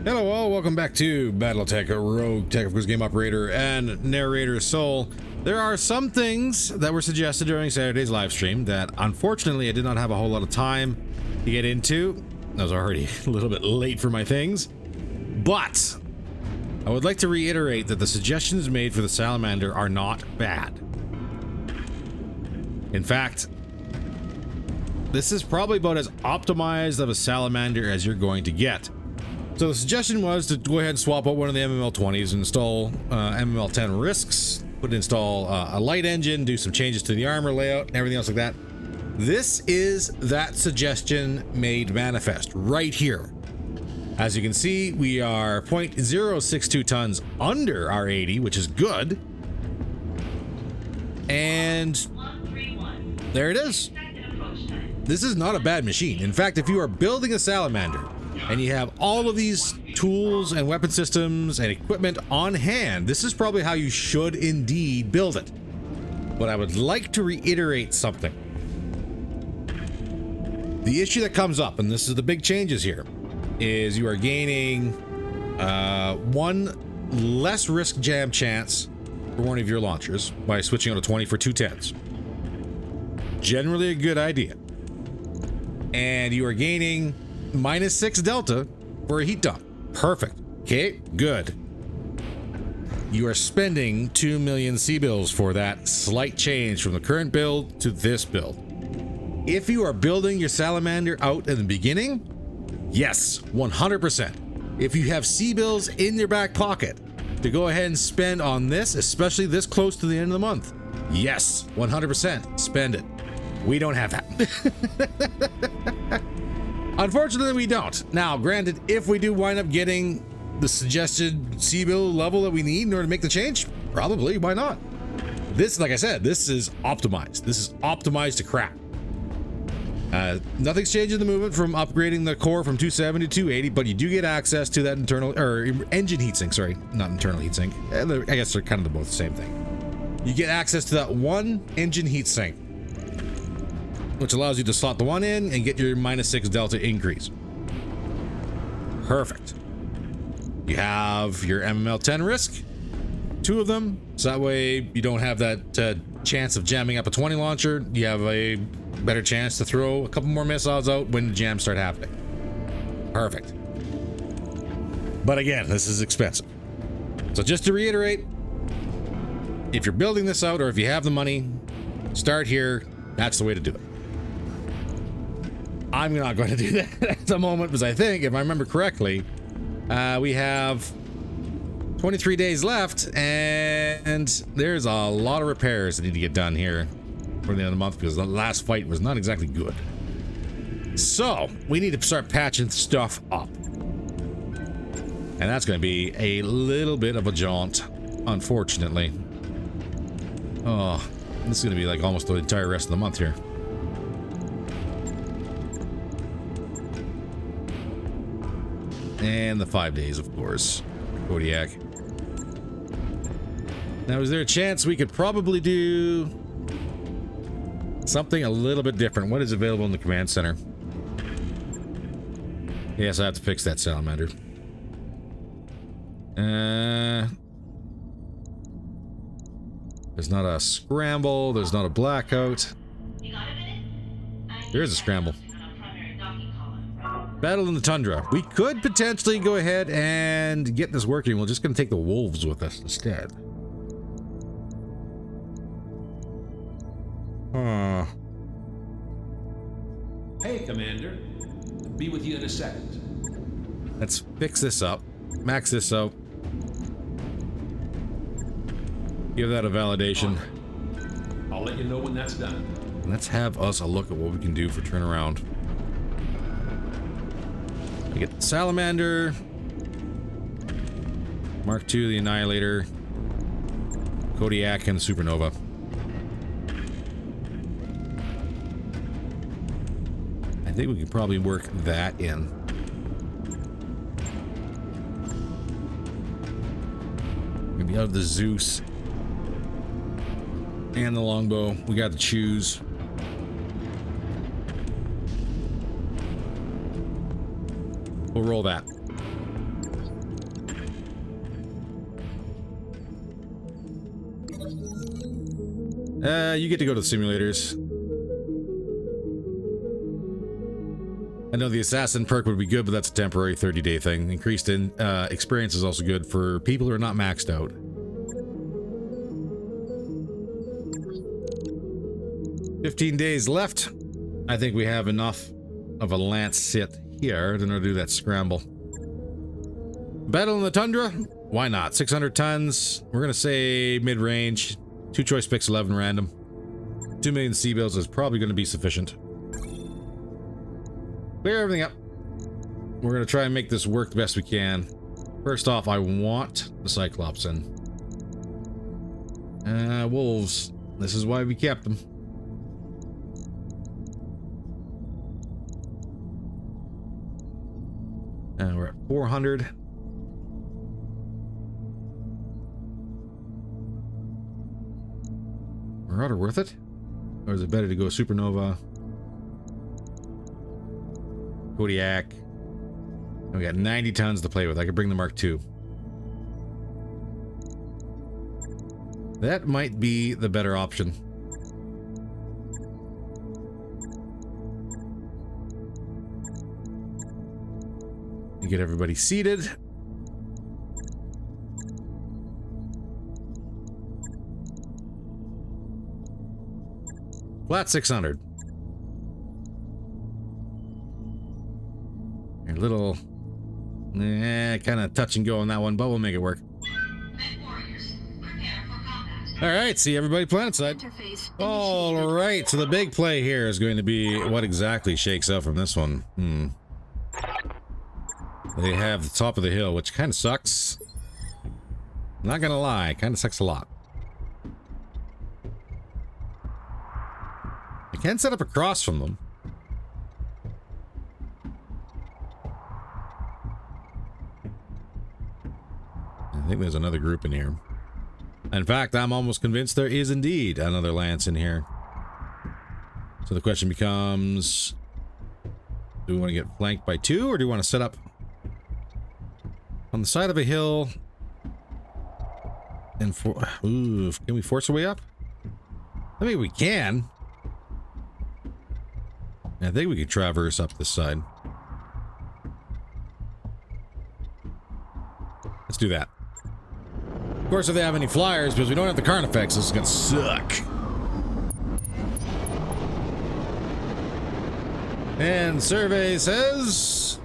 Hello all, welcome back to BattleTech, RogueTech, of course, game operator and narrator soul. There are some things that were suggested during Saturday's live stream that unfortunately I did not have a whole lot of time to get into. I was already a little bit late for my things, but I would like to reiterate that the suggestions made for the Salamander are not bad. In fact, this is probably about as optimized of a Salamander as you're going to get. So the suggestion was to go ahead and swap out one of the MML-20s, install MML-10 risks, install a light engine, do some changes to the armor layout and everything else like that. This is that suggestion made manifest right here. As you can see, we are 0.062 tons under our 80, which is good. And there it is. This is not a bad machine. In fact, if you are building a Salamander and you have all of these tools and weapon systems and equipment on hand, this is probably how you should indeed build it. But I would like to reiterate something. The issue that comes up, and this is the big changes here, is you are gaining one less risk jam chance for one of your launchers by switching out a 20 for 210s. Generally a good idea. And you are gaining -6 delta for a heat dump. Perfect. Okay, good. You are spending 2 million C-bills for that slight change from the current build to this build. If you are building your Salamander out in the beginning, yes, 100%. If you have C-bills in your back pocket to go ahead and spend on this, especially this close to the end of the month, yes, 100%, spend it. We don't have that. Unfortunately, we don't. Now, granted, if we do wind up getting the suggested C-bill level that we need in order to make the change, probably, why not? This, like I said, this is optimized. This is optimized to crap. Nothing's changing the movement from upgrading the core from 270 to 280, but you do get access to that internal, or engine heatsink, sorry, not internal heatsink. I guess they're kind of both the same thing. You get access to that one engine heatsink, which allows you to slot the one in and get your -6 delta increase. Perfect. You have your MML-10 risk, 2 of them, so that way you don't have that chance of jamming up a 20 launcher. You have a better chance to throw a couple more missiles out when the jams start happening. Perfect. But again, this is expensive. So just to reiterate, if you're building this out or if you have the money, start here. That's the way to do it. I'm not going to do that at the moment because I think, if I remember correctly, we have 23 days left and there's a lot of repairs that need to get done here for the end of the month because the last fight was not exactly good. So we need to start patching stuff up. And that's going to be a little bit of a jaunt, unfortunately. Oh, this is going to be like almost the entire rest of the month here. And the 5 days, of course. Kodiak. Now, is there a chance we could probably do something a little bit different? What is available in the command center? Yes, I have to fix that Salamander. There's not a scramble. There's not a blackout. There is a scramble. Battle in the Tundra. We could potentially go ahead and get this working. We're just going to take the wolves with us instead. Hey, Commander. Be with you in a second. Let's fix this up. Max this out. Give that a validation. I'll let you know when that's done. Let's have us a look at what we can do for turnaround. We get the Salamander, Mark II, the Annihilator, Kodiak, and the Supernova. I think we could probably work that in. Maybe out of the Zeus and the longbow. We got to choose. We'll roll that. You get to go to the simulators. I know the assassin perk would be good, but that's a temporary 30-day thing. Increased in experience is also good for people who are not maxed out. $15 days left. I think we have enough of a lance sit here in order to do that scramble. Battle in the Tundra? Why not? 600 tons. We're going to say mid-range. 2 choice picks, 11 random. 2 million sea bills is probably going to be sufficient. Clear everything up. We're going to try and make this work the best we can. First off, I want the Cyclops in. Wolves. This is why we kept them. We're at 400. Marauder worth it? Or is it better to go Supernova? Kodiak. We got 90 tons to play with. I could bring the Mark II. That might be the better option. You get everybody seated. Flat 600. A little, kind of touch and go on that one, but we'll make it work. All right, see everybody planetside. All right, so the big play here is going to be what exactly shakes out from this one. They have the top of the hill, which kind of sucks. Not gonna lie, kind of sucks a lot. I can set up across from them. I think there's another group in here. In fact, I'm almost convinced there is indeed another lance in here. So the question becomes, do we want to get flanked by 2, or do we want to set up on the side of a hill and ooh, can we force our way up? I mean, we can. I think we could traverse up this side. Let's do that. Of course, if they have any flyers, because we don't have the Carnifex, this is gonna suck. And survey says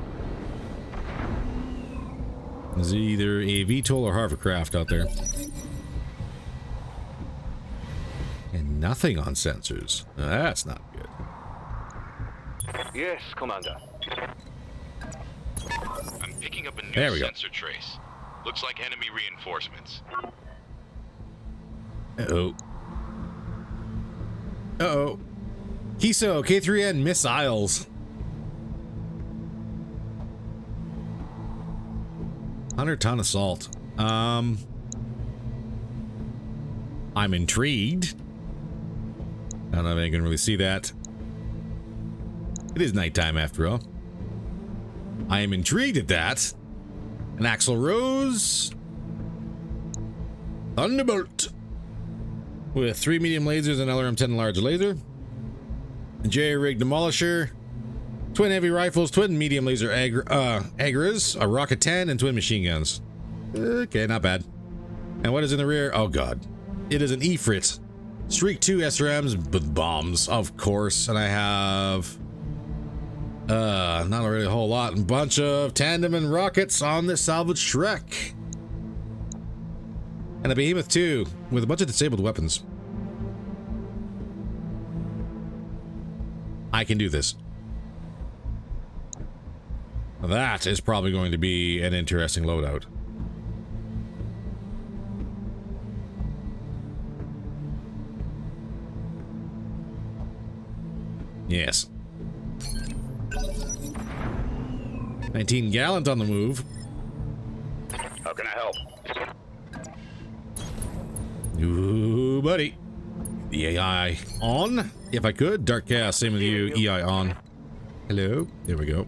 there's either a VTOL or hovercraft out there. And nothing on sensors. Now, that's not good. Yes, Commander. I'm picking up a new sensor trace. Looks like enemy reinforcements. Uh-oh. Uh-oh. Kiso, K3N missiles. 100-ton assault. I'm intrigued. I don't know if I can really see that. It is nighttime after all. I am intrigued at that. An Axel Rose. Thunderbolt. With 3 medium lasers and LRM-10 large laser. J-rig demolisher. Twin heavy rifles, twin medium laser Agras, a rocket 10, and twin machine guns. Okay, not bad. And what is in the rear? Oh god. It is an Ifrit. Streak 2 SRMs with bombs, of course. And I have not really a whole lot. A bunch of tandem and rockets on this salvage Shrek. And a Behemoth 2 with a bunch of disabled weapons. I can do this. That is probably going to be an interesting loadout. Yes. 19 Gallant on the move. How can I help? Ooh, buddy. The AI on. If I could. Dark Chaos, same with you. EI on. Hello. There we go.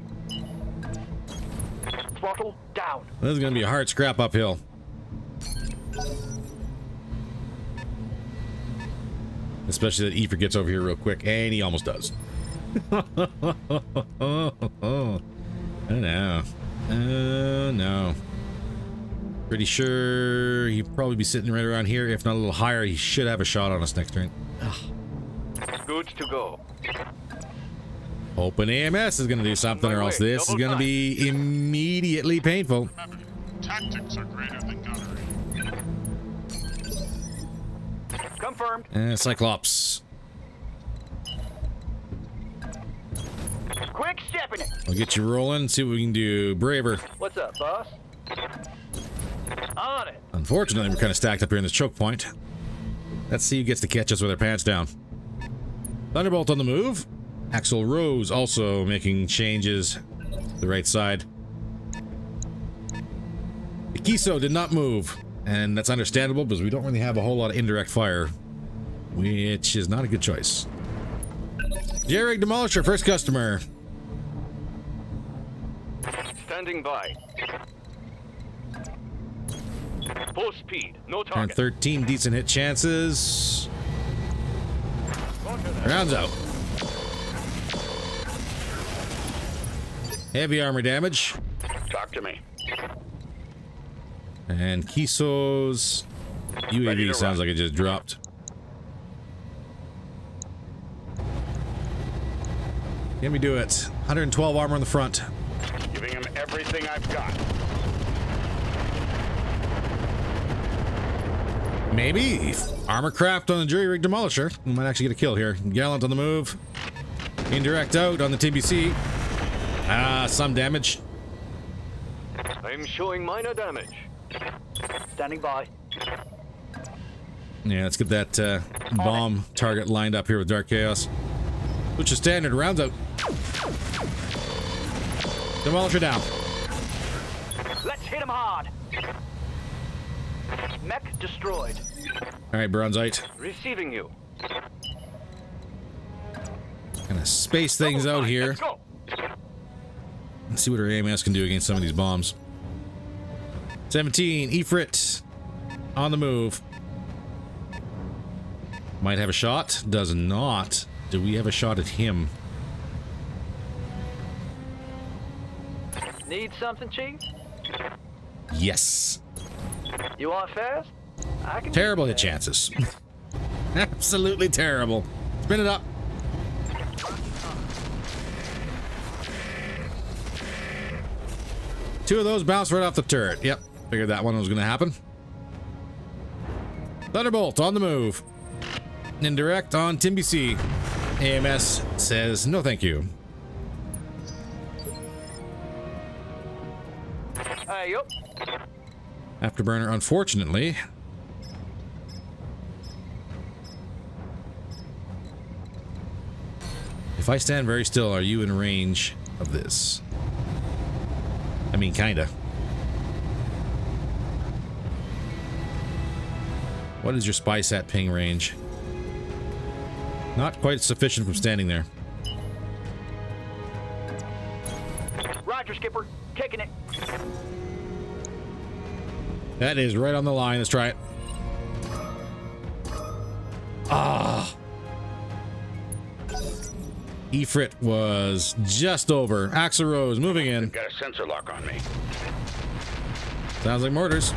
Throttle down. This is going to be a hard scrap uphill. Especially that Ether gets over here real quick, and he almost does. I don't know. Oh, no. Pretty sure he'd probably be sitting right around here. If not a little higher, he should have a shot on us next turn. Ugh. Good to go. Hoping AMS is going to do something, or else this is going to be immediately painful. Remember, tactics are greater than gunnery. Confirmed. Cyclops. Quick stepping it. We'll get you rolling, see what we can do. Braver. What's up, boss? On it. Unfortunately, we're kind of stacked up here in this choke point. Let's see who gets to catch us with our pants down. Thunderbolt on the move. Axel Rose also making changes to the right side. Ikiso did not move, and that's understandable because we don't really have a whole lot of indirect fire, which is not a good choice. Jerry Demolisher, first customer. Standing by. Full speed. No Turn target. 13, decent hit chances. Rounds out. Heavy armor damage. Talk to me. And Kiso's UAV sounds like it just dropped. Can we do it? 112 armor on the front. Giving him everything I've got. Maybe. Armor craft on the jury rig demolisher. We might actually get a kill here. Gallant on the move. Indirect out on the TBC. Some damage. I'm showing minor damage. Standing by. Yeah, let's get that bomb target lined up here with Dark Chaos. Which is standard. Rounds out. Demolisher down. Let's hit him hard. Mech destroyed. Alright, Bronzite. Receiving you. Gonna space things out here. Let's go. Let's see what our AMS can do against some of these bombs. 17, Ifrit on the move. Might have a shot. Does not. Do we have a shot at him? Need something, Chief? Yes. You want fast? I can. Terrible hit chances. Absolutely terrible. Spin it up. Two of those bounced right off the turret. Yep. Figured that one was going to happen. Thunderbolt on the move. Indirect on TBC. AMS says no thank you. Hey, yup. Afterburner, unfortunately. If I stand very still, are you in range of this? I mean, kinda. What is your spy sat ping range? Not quite sufficient from standing there. Roger, Skipper. Taking it. That is right on the line. Let's try it. Ah. Ifrit was just over. Axel Rose moving in. Got a sensor lock on me. Sounds like mortars.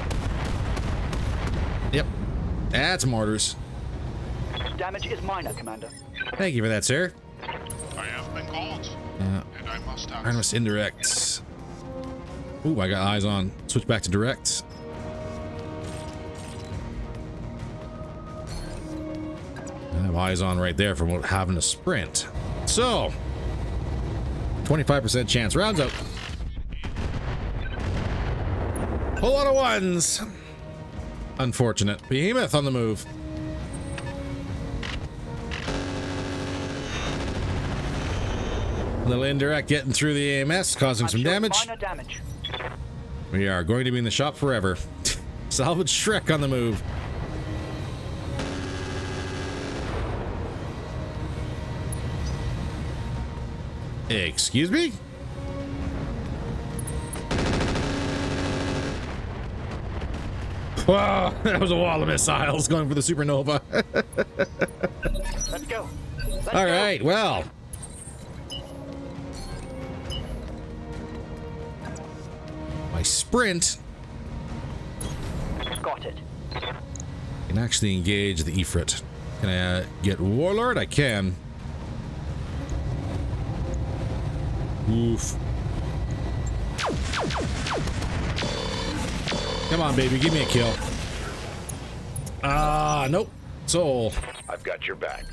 Yep. That's mortars. Damage is minor, Commander. Thank you for that, sir. I have been called, and I must act. Artemis indirect. Ooh, I got eyes on. Switch back to direct. I have eyes on right there from having a sprint. So, 25% chance. Rounds out. Whole lot of ones. Unfortunate. Behemoth on the move. A little indirect getting through the AMS, causing some damage. Minor damage. We are going to be in the shop forever. Salvage Shrek on the move. Excuse me? Wow, that was a wall of missiles going for the supernova. Let's go. All right, well. My sprint Got it. can actually engage the Ifrit. Can I get Warlord? I can. Oof. Come on, baby, give me a kill. Ah, nope. Soul. I've got your back.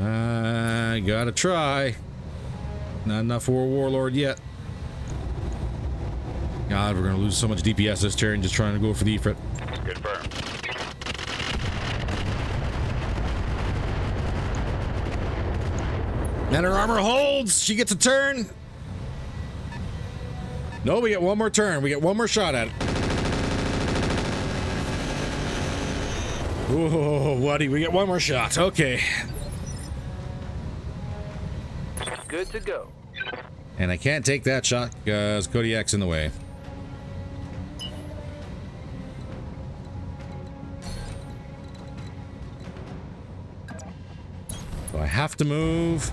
I gotta try. Not enough for a Warlord yet. God, we're gonna lose so much DPS this turn just trying to go for the Ifrit. Confirmed. And her armor holds. She gets a turn. No, we get one more turn. We get one more shot at it. Oh, Woody, we get one more shot. Okay. Good to go. And I can't take that shot because Kodiak's in the way. So I have to move.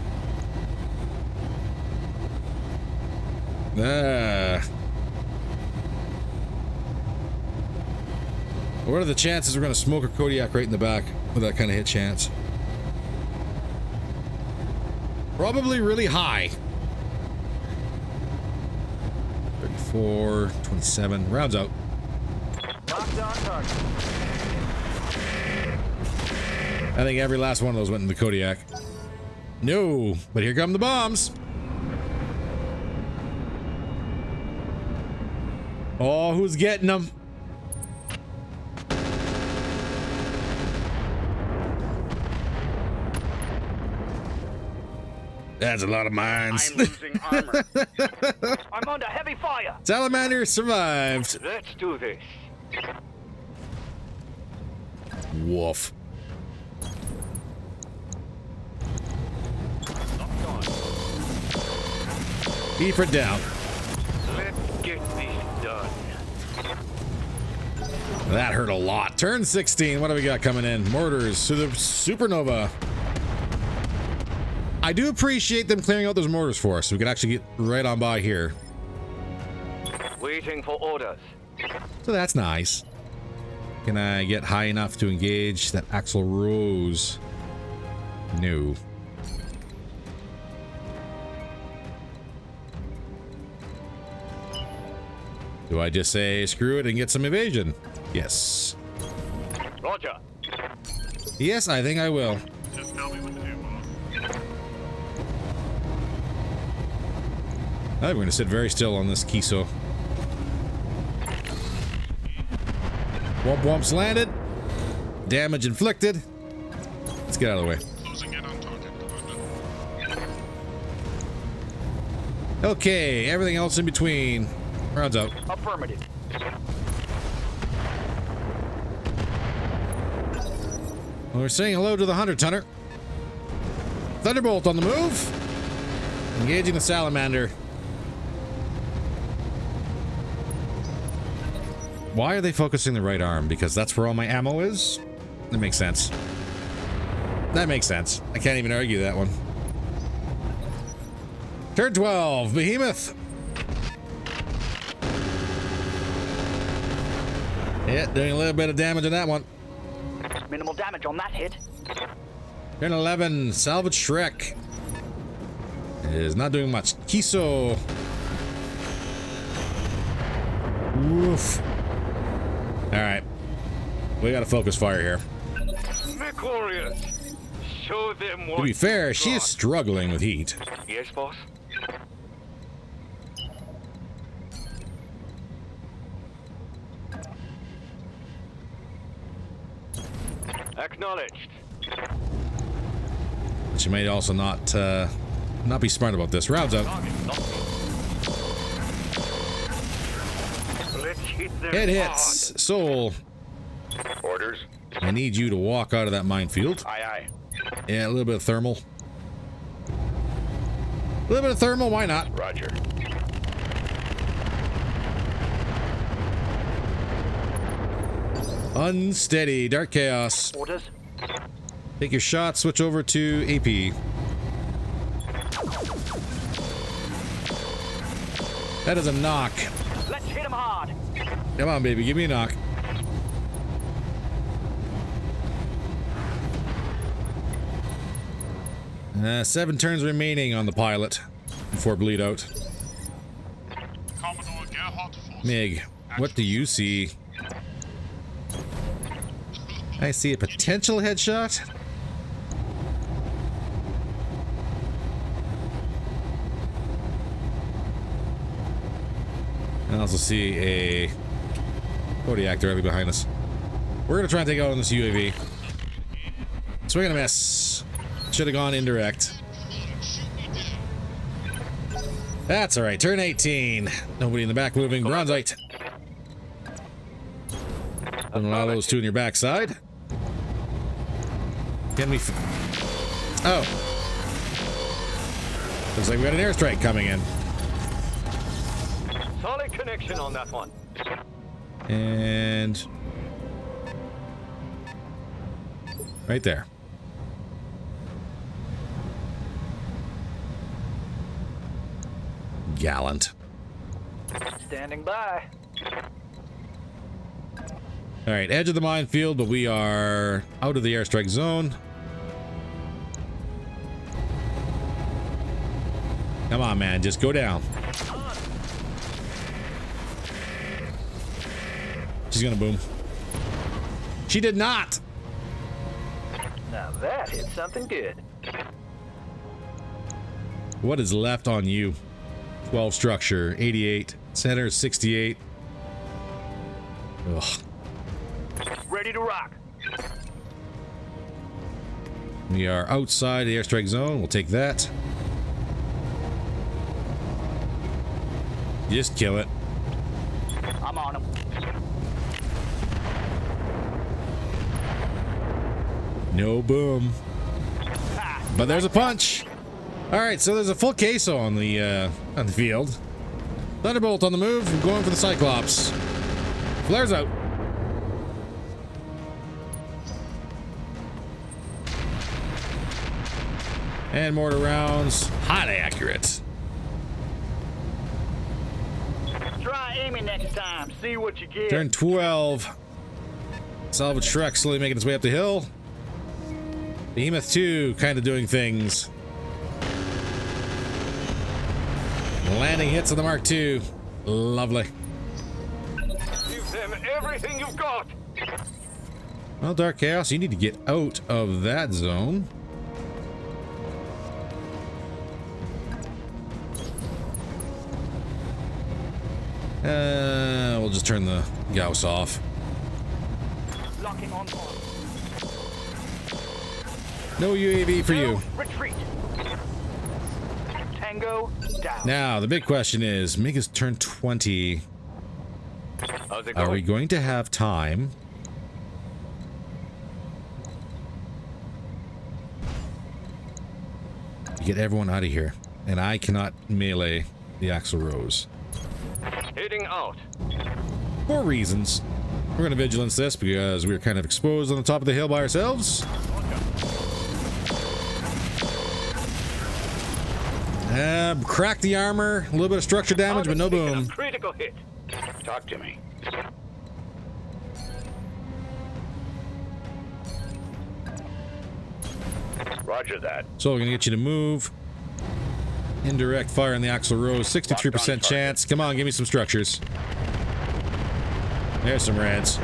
What are the chances we're going to smoke a Kodiak right in the back with that kind of hit chance? Probably really high. 34, 27, rounds out. Locked on target. I think every last one of those went in the Kodiak. No, but here come the bombs. Oh, who's getting them? That's a lot of mines. I'm losing armor. I'm under heavy fire. Salamander survived. Let's do this. Woof. Ifrit down. Let's get this done. That hurt a lot. Turn 16. What do we got coming in? Mortars to the supernova. I do appreciate them clearing out those mortars for us so we can actually get right on by here. Waiting for orders. So that's nice. Can I get high enough to engage that Axel Rose? No. Do I just say screw it and get some evasion? Yes. Roger. Yes, I think I will. Just tell me what to do, boss. I think we're going to sit very still on this Kiso. Womp womps landed. Damage inflicted. Let's get out of the way. Closing in on target, Commander. Okay, everything else in between. Rounds out. Affirmative. Well, we're saying hello to the 100-tonner. Thunderbolt on the move. Engaging the Salamander. Why are they focusing the right arm? Because that's where all my ammo is? That makes sense. That makes sense. I can't even argue that one. Turn 12, Behemoth. Yeah, doing a little bit of damage on that one. Minimal damage on that hit. Turn 11, Salvage Shrek. Is not doing much. Kiso. Woof. Alright. We gotta focus fire here. Mechorius, show them what. To be fair, she is struggling with heat. Yes, boss. Acknowledged. She may also not be smart about this. Rounds out. Let's hit them It hits. Soul. Orders. I need you to walk out of that minefield. Aye, aye. Yeah, a little bit of thermal. A little bit of thermal, why not? Roger. Unsteady. Dark Chaos. Orders. Take your shot. Switch over to AP. That is a knock. Let's hit him hard. Come on, baby. Give me a knock. Seven turns remaining on the pilot before bleed out. Commodore Gerhardt Force. Mig, what do you see? I see a potential headshot. I also see a Kodiak directly behind us. We're gonna try and take out on this UAV. Swing and a miss. Should have gone indirect. That's alright. Turn 18. Nobody in the back moving. Bronzite. Don't allow those two in your backside. Can we... Oh. Looks like we got an airstrike coming in. Solid connection on that one. And... right there. Gallant. Standing by. All right, edge of the minefield, but we are out of the airstrike zone. Come on, man, just go down. She's gonna boom. She did not. Now that hit something good. What is left on you? 12 structure, 88. Center, 68. Ugh. Ready to rock. We are outside the airstrike zone. We'll take that. Just kill it. I'm on him. No boom. But there's a punch. All right, so there's a full queso on the field. Thunderbolt on the move. I'm going for the Cyclops. Flares out. And mortar rounds. Highly accurate. Try aiming next time. See what you get. Turn 12. Salvage Shrek slowly making its way up the hill. Behemoth 2 kind of doing things. Landing hits on the Mark II. Lovely. Give them everything you've got. Well, Dark Chaos, you need to get out of that zone. We'll just turn the Gauss off. Locking on board. No UAV for you. Retreat. Tango down. Now, the big question is, Mig has turned 20. How's it Are we going? going to have time? To get everyone out of here. And I cannot melee the Axl Rose. Heading out. For reasons. We're going to vigilance this because we're kind of exposed on the top of the hill by ourselves. Crack the armor, a little bit of structure damage, but no boom. Critical hit. Talk to me. Roger that. So we're going to get you to move. Indirect fire on the Axl Rose, 63% chance. Come on, give me some structures. There's some reds.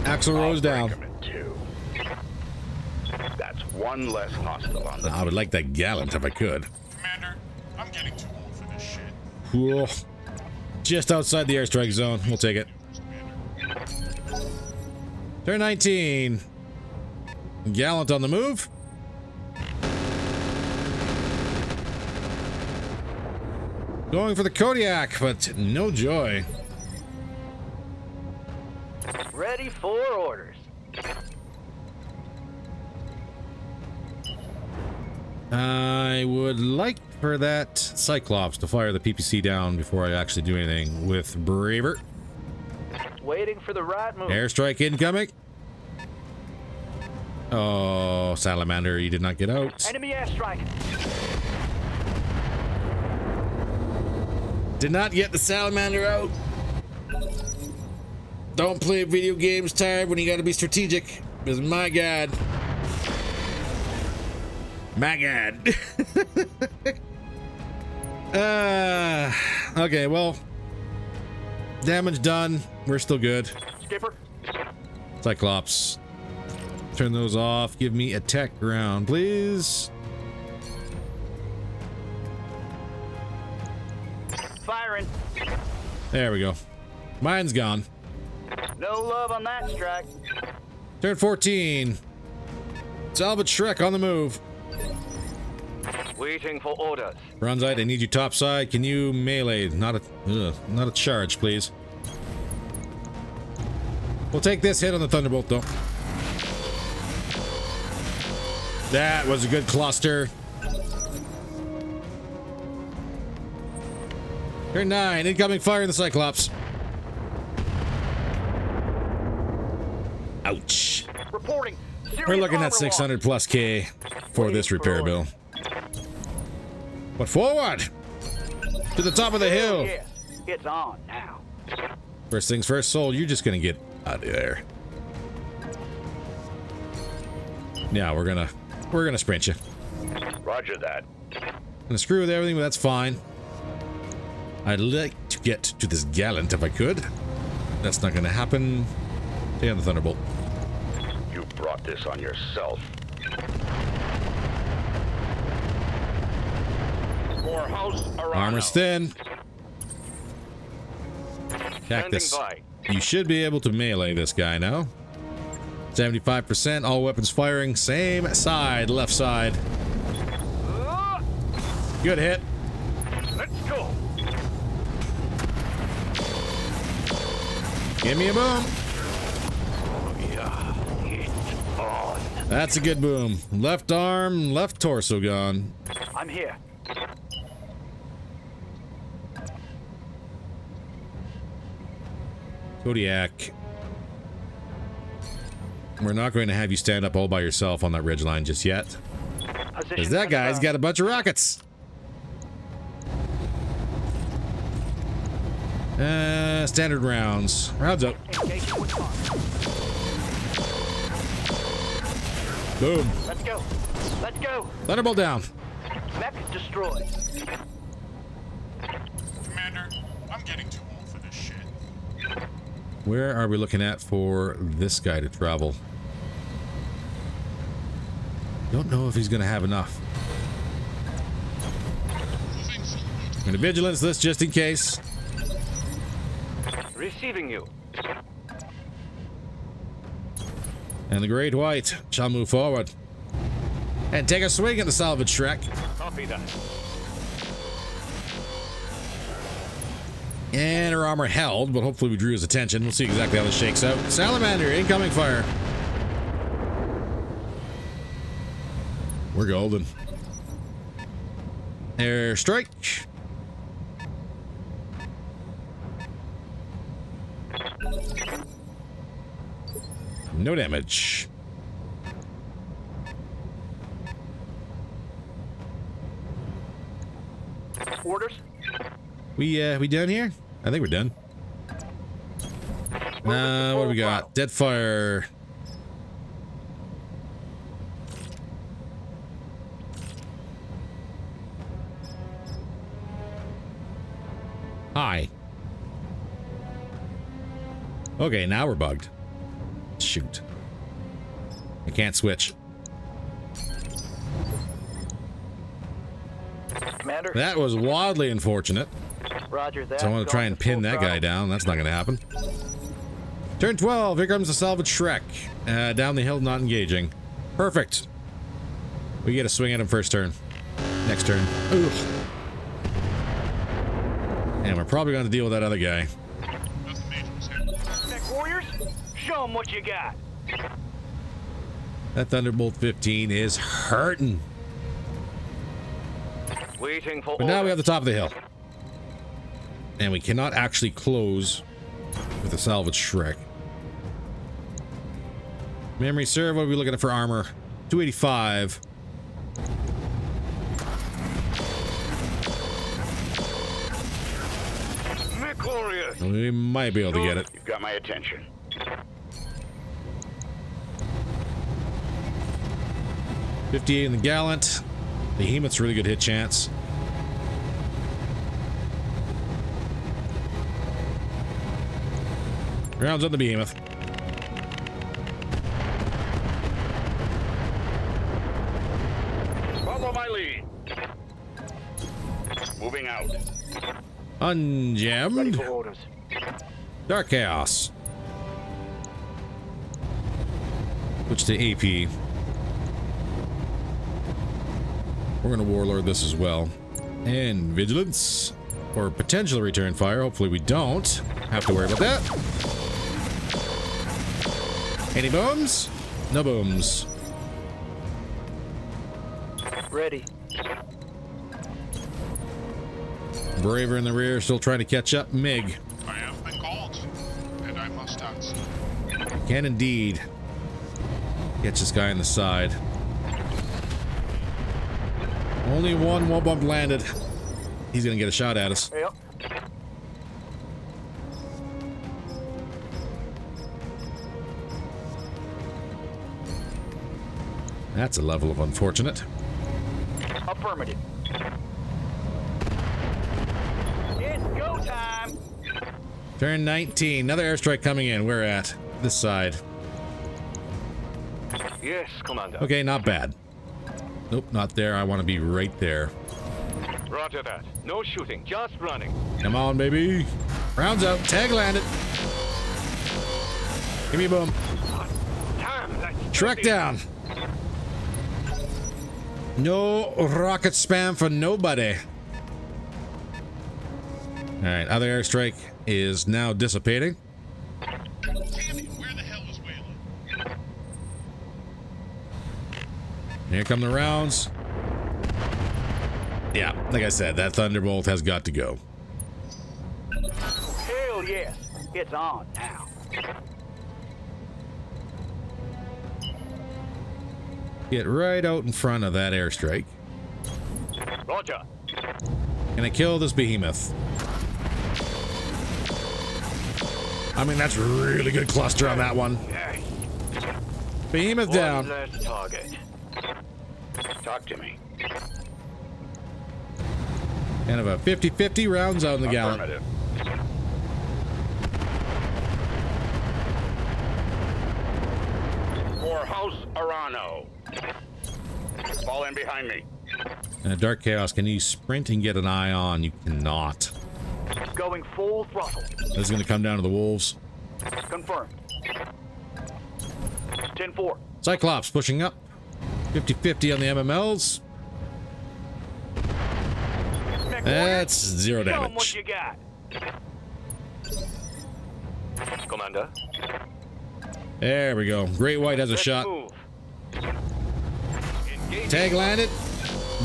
Axl Rose down. That's one less hostile on the I would like that Gallant if I could. Commander, I'm getting too old for this shit. Cool. Just outside the airstrike zone. We'll take it. Turn 19. Gallant on the move. Going for the Kodiak, but no joy. Ready for orders. I would like for that Cyclops to fire the PPC down before I actually do anything with Braver. waiting for the right move. Airstrike incoming. Oh, Salamander, you did not get out. Enemy airstrike. Did not get the Salamander out. Don't play video games tired when you gotta be strategic. Because my God. My God. Okay, well. Damage done. We're still good. Skipper. Cyclops. Turn those off. Give me a tech round, please. Firing. There we go. Mine's gone. No love on that strike. Turn 14. Salvage Shrek on the move. Waiting for orders. Bronzite, I need you topside. Can you melee? Not a charge, please. We'll take this hit on the Thunderbolt, though. That was a good cluster. Turn 9. Incoming fire in the Cyclops. Ouch. Reporting. We're looking at 600 plus K for this repair bill. But forward! To the top of the hill! Yes, it's on now. First things first, Soul, you're just gonna get out of there. Yeah, we're gonna sprint you. Roger that. Gonna screw with everything, but that's fine. I'd like to get to this gallant if I could. That's not gonna happen. Stay on the Thunderbolt. You brought this on yourself. More house around. Armor's thin. Cactus. You should be able to melee this guy now. 75%, all weapons firing, same side, left side. Good hit. Let's go. Give me a boom. Yeah, it's on. That's a good boom. Left arm, left torso gone. I'm here. Kodiak. We're not going to have you stand up all by yourself on that ridgeline just yet. Because that guy's got a bunch of rockets. Standard rounds. Rounds up. Boom. Let's go. Let's go. Thunderbolt down. Mech destroyed. Commander, I'm getting too old for this shit. Where are we looking at for this guy to travel? Don't know if he's going to have enough. I'm going to vigilance this just in case. Receiving you. And the Great White shall move forward. And take a swing at the salvage Shrek. Copy that. And her armor held, but hopefully we drew his attention. We'll see exactly how this shakes out. Salamander, incoming fire. We're golden. Air strike. No damage. Orders. We done here? I think we're done. What do we got? Deadfire. Hi. Okay, now we're bugged. Shoot. I can't switch. Commander. That was wildly unfortunate. Roger that. So I want to try and pin that guy down. That's not going to happen. Turn 12. Here comes the salvage Shrek. Down the hill, not engaging. Perfect. We get a swing at him first turn. Next turn. Ooh. And we're probably going to deal with that other guy. Nothing major was hit. Tech warriors, show them what you got. That Thunderbolt 15 is hurting. Waiting for But now we have the top of the hill. And we cannot actually close with the salvage Shrek. Memory serve, what are we looking at for armor? 285. Glorious. We might be able to get it. You've got my attention. .58 in the Gallant. Behemoth's really good hit chance. Rounds on the Behemoth. Follow my lead. Moving out. Ready Unjammed. for orders. Dark Chaos. Switch to AP. We're going to Warlord this as well. And Vigilance. Or potential return fire. Hopefully we don't have to worry about that. Any booms? No booms. Ready. Braver in the rear, still trying to catch up. MiG. I have been called, and I must answer. Can indeed catch this guy on the side. Only one wall bump landed. He's gonna get a shot at us. Yep. That's a level of unfortunate. Affirmative. It's go time. Turn 19. Another airstrike coming in. We're at this side. Yes, Commander. Okay, not bad. Nope, not there. I want to be right there. Roger that. No shooting, just running. Come on, baby. Rounds out. Tag landed. Give me a boom. Damn, that's Shrek down. No rocket spam for nobody. Alright, other airstrike is now dissipating. Damn it, where the hell was Wayland? Here come the rounds. Yeah, like I said, that Thunderbolt has got to go. Hell yes. It's on now. Get right out in front of that airstrike. Roger. Can I kill this behemoth? I mean, that's really good cluster on that one. Behemoth down. One last target. Talk to me. Kind of a 50-50 rounds out in the Gallant. Affirmative. For House Arano. Fall in behind me. Dark Chaos, can you sprint and get an eye on? You cannot. Going full throttle. This is going to come down to the wolves. Confirmed. 10-4. Cyclops pushing up. 50-50 on the MMLs. That's 0 Show 'em what damage. you got. Commander. There we go. Great White has a shot. Move. Tag landed.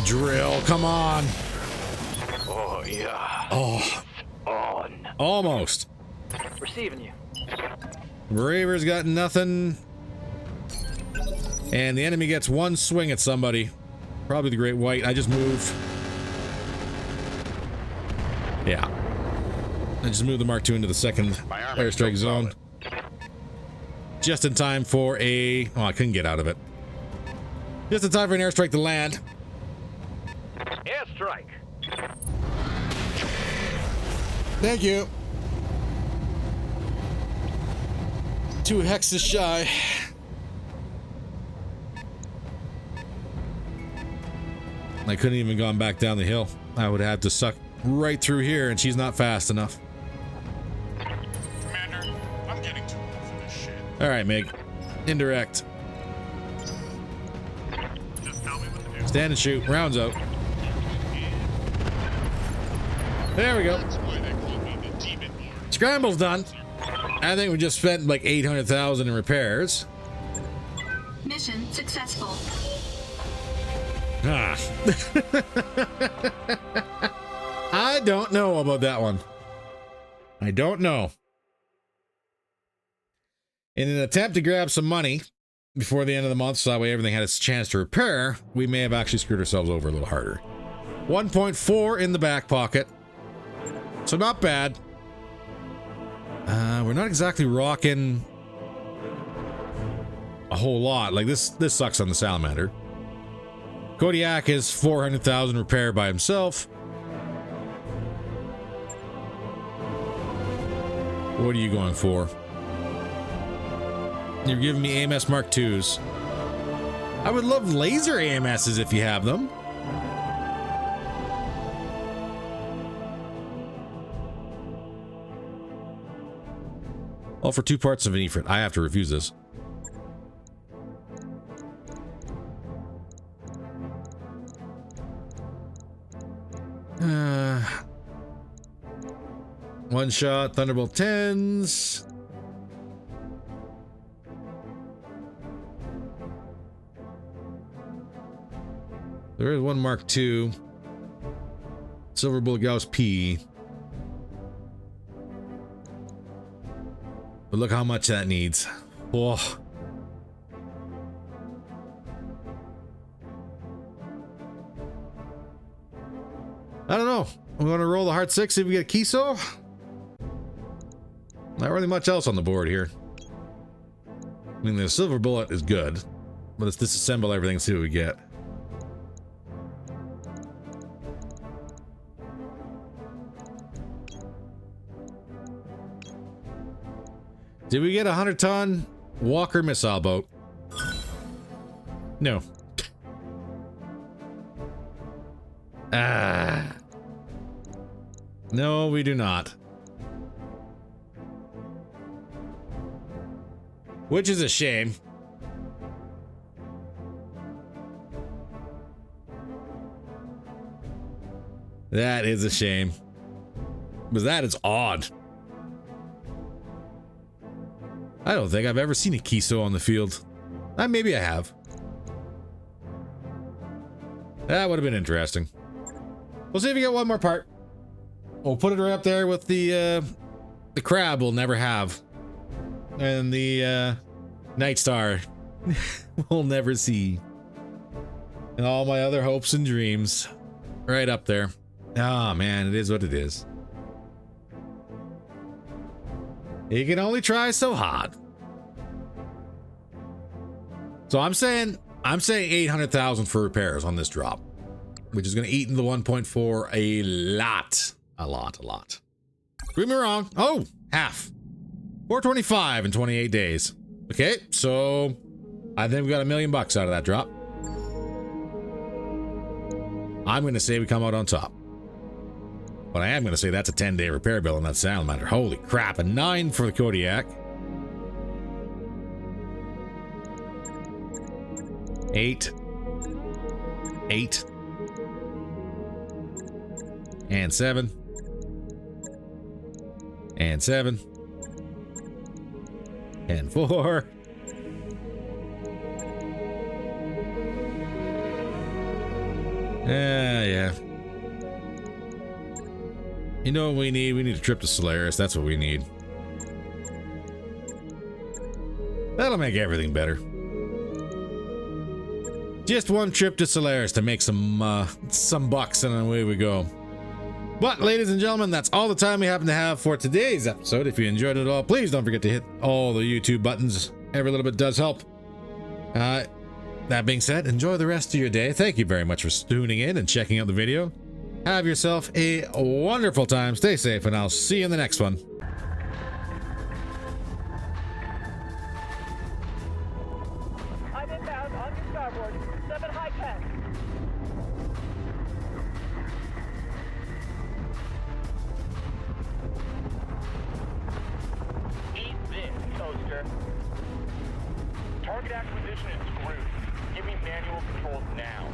Drill, come on. Oh, yeah. Oh, On. almost. Receiving you. Braver's got nothing. And the enemy gets one swing at somebody. Probably the Great White. I just move. Yeah. I just moved the Mark II into the second My arm is airstrike still zone. Just in time for a... Oh, I couldn't get out of it. Just in time for an airstrike to land. Airstrike. Thank you. 2 hexes shy. I couldn't even gone back down the hill. I would have to suck right through here, and she's not fast enough. Commander, I'm getting too old for this shit. All right, Mig. Indirect. Just tell me what to do. Stand and shoot. Rounds out. There we go. That's why they call me the Demon Lord. Scramble's done. I think we just spent like 800,000 in repairs. Mission successful. Ah. I don't know about that one. I don't know. In an attempt to grab some money before the end of the month, so that way everything had its chance to repair, we may have actually screwed ourselves over a little harder. 1.4 in the back pocket. So not bad. We're not exactly rocking a whole lot. Like this sucks on the Salamander. Kodiak is 400,000 repair by himself. What are you going for? You're giving me AMS Mark IIs. I would love laser AMSs if you have them. All for 2 parts of an Efrit. I have to refuse this. One shot, Thunderbolt 10s. There is one Mark II. Silver Bullet Gauss P. But look how much that needs. Oh. I don't know. I'm going to roll the Heart 6, see if we get a Kiso. Not really much else on the board here. I mean, the Silver Bullet is good, but let's disassemble everything and see what we get. Did we get a 100-ton Walker missile boat? No. No, we do not. Which is a shame. That is a shame. Because that is odd. I don't think I've ever seen a Kiso on the field. Maybe I have. That would have been interesting. We'll see if we get one more part. We'll put it right up there with the crab we'll never have. And the Night Star we'll never see. And all my other hopes and dreams. Right up there. Ah, man, it is what it is. You can only try so hard. So I'm saying 800,000 for repairs on this drop, which is going to eat into the 1.4 a lot. Prove me wrong. Oh, half. 425 in 28 days. Okay, so I think we got $1 million out of that drop. I'm going to say we come out on top. But I am going to say that's a 10-day repair bill on that Salamander. Holy crap, a 9 for the Kodiak. 8. 8. And 7. And 7. And 4. Yeah. You know what we need? We need a trip to Solaris. That's what we need. That'll make everything better. Just one trip to Solaris to make some bucks, and away we go. But, ladies and gentlemen, that's all the time we happen to have for today's episode. If you enjoyed it at all, please don't forget to hit all the YouTube buttons. Every little bit does help. That being said, enjoy the rest of your day. Thank you very much for tuning in and checking out the video. Have yourself a wonderful time. Stay safe, and I'll see you in the next one. I'm inbound on your starboard. 7 high tech. Eat this, toaster. Target acquisition is screwed. Give me manual controls now.